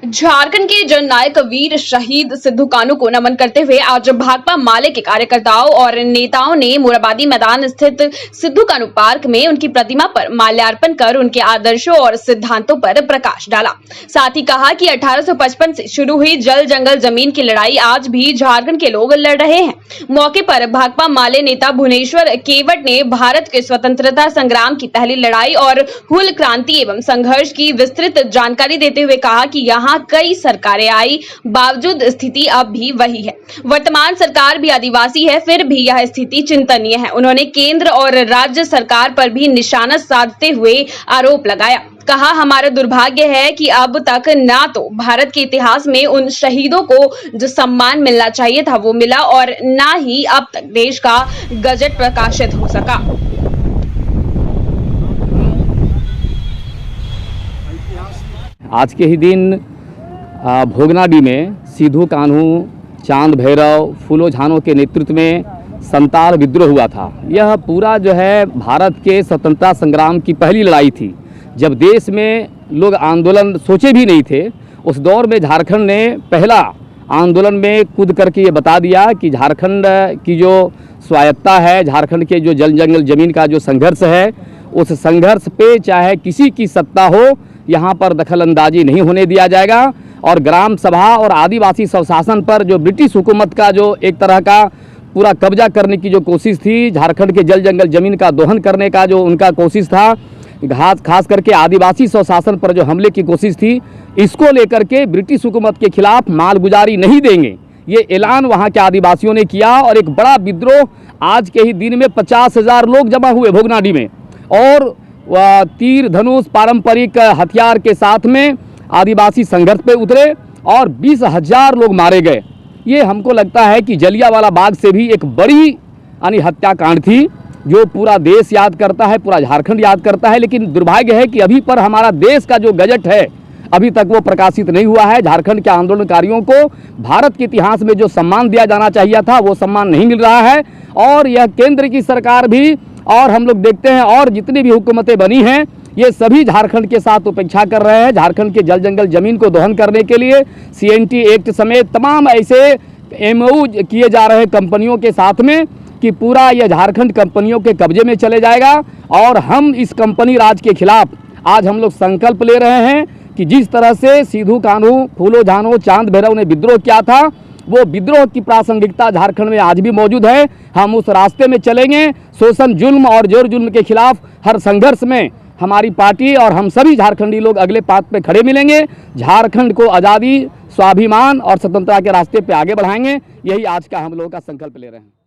झारखंड के जननायक वीर शहीद सिद्धू कान्हू को नमन करते हुए आज भाकपा माले के कार्यकर्ताओं और नेताओं ने मोराबादी मैदान स्थित सिद्धू कान्हू पार्क में उनकी प्रतिमा पर माल्यार्पण कर उनके आदर्शों और सिद्धांतों पर प्रकाश डाला। साथ ही कहा कि 1855 से शुरू हुई जल जंगल जमीन की लड़ाई आज भी झारखंड के लोग लड़ रहे हैं। मौके पर भाकपा माले नेता भुवनेश्वर केवट ने भारत के स्वतंत्रता संग्राम की पहली लड़ाई और हुल क्रांति एवं संघर्ष की विस्तृत जानकारी देते हुए कहा कि यहाँ कई सरकारें आई, बावजूद स्थिति अब भी वही है। वर्तमान सरकार भी आदिवासी है, फिर भी यह स्थिति चिंतनीय है। उन्होंने केंद्र और राज्य सरकार पर भी निशाना साधते हुए आरोप लगाया। कहा, हमारा दुर्भाग्य है कि अब तक ना तो भारत के इतिहास में उन शहीदों को जो सम्मान मिलना चाहिए था वो मिला और ना ही अब तक देश का गजट प्रकाशित हो सका। आज के ही दिन भोगनाडी में सिद्धू कान्हू, चांद भैरव, फूलो झानो के नेतृत्व में संताल विद्रोह हुआ था। यह पूरा जो है भारत के स्वतंत्रता संग्राम की पहली लड़ाई थी। जब देश में लोग आंदोलन सोचे भी नहीं थे, उस दौर में झारखंड ने पहला आंदोलन में कूद करके ये बता दिया कि झारखंड की जो स्वायत्ता है, झारखंड के जो जल जंगल जमीन का जो संघर्ष है, उस संघर्ष पे चाहे किसी की सत्ता हो, यहाँ पर दखल अंदाजी नहीं होने दिया जाएगा। और ग्राम सभा और आदिवासी स्वशासन पर जो ब्रिटिश हुकूमत का जो एक तरह का पूरा कब्जा करने की जो कोशिश थी, झारखंड के जल जंगल जमीन का दोहन करने का जो उनका कोशिश था, खास करके आदिवासी स्वशासन पर जो हमले की कोशिश थी, इसको लेकर के ब्रिटिश हुकूमत के खिलाफ मालगुजारी नहीं देंगे, ये ऐलान वहाँ के आदिवासियों ने किया। और एक बड़ा विद्रोह आज के ही दिन में 50,000 लोग जमा हुए भोगनाडी में और तीर धनुष पारंपरिक हथियार के साथ में आदिवासी संघर्ष पे उतरे और 20,000 लोग मारे गए। ये हमको लगता है कि जलियांवाला बाग से भी एक बड़ी यानी हत्याकांड थी, जो पूरा देश याद करता है, पूरा झारखंड याद करता है। लेकिन दुर्भाग्य है कि अभी पर हमारा देश का जो गजट है अभी तक वो प्रकाशित नहीं हुआ है। झारखंड के आंदोलनकारियों को भारत के इतिहास में जो सम्मान दिया जाना चाहिए था वो सम्मान नहीं मिल रहा है। और यह केंद्र की सरकार भी, और हम लोग देखते हैं और जितनी भी हुकूमतें बनी हैं, ये सभी झारखंड के साथ उपेक्षा कर रहे हैं। झारखंड के जल जंगल जमीन को दोहन करने के लिए CNT एक्ट समेत तमाम ऐसे MOU किए जा रहे हैं कंपनियों के साथ में कि पूरा यह झारखंड कंपनियों के कब्जे में चले जाएगा। और हम इस कंपनी राज के खिलाफ आज हम लोग संकल्प ले रहे हैं कि जिस तरह से सिद्धू कान्हू, फूलो झानो, चांद भैरव ने विद्रोह किया था, वो विद्रोह की प्रासंगिकता झारखंड में आज भी मौजूद है। हम उस रास्ते में चलेंगे। शोषण, जुल्म और जोर जुल्म के खिलाफ हर संघर्ष में हमारी पार्टी और हम सभी झारखंडी लोग अगले पात पे खड़े मिलेंगे। झारखंड को आज़ादी, स्वाभिमान और स्वतंत्रता के रास्ते पे आगे बढ़ाएंगे। यही आज का हम लोगों का संकल्प ले रहे हैं।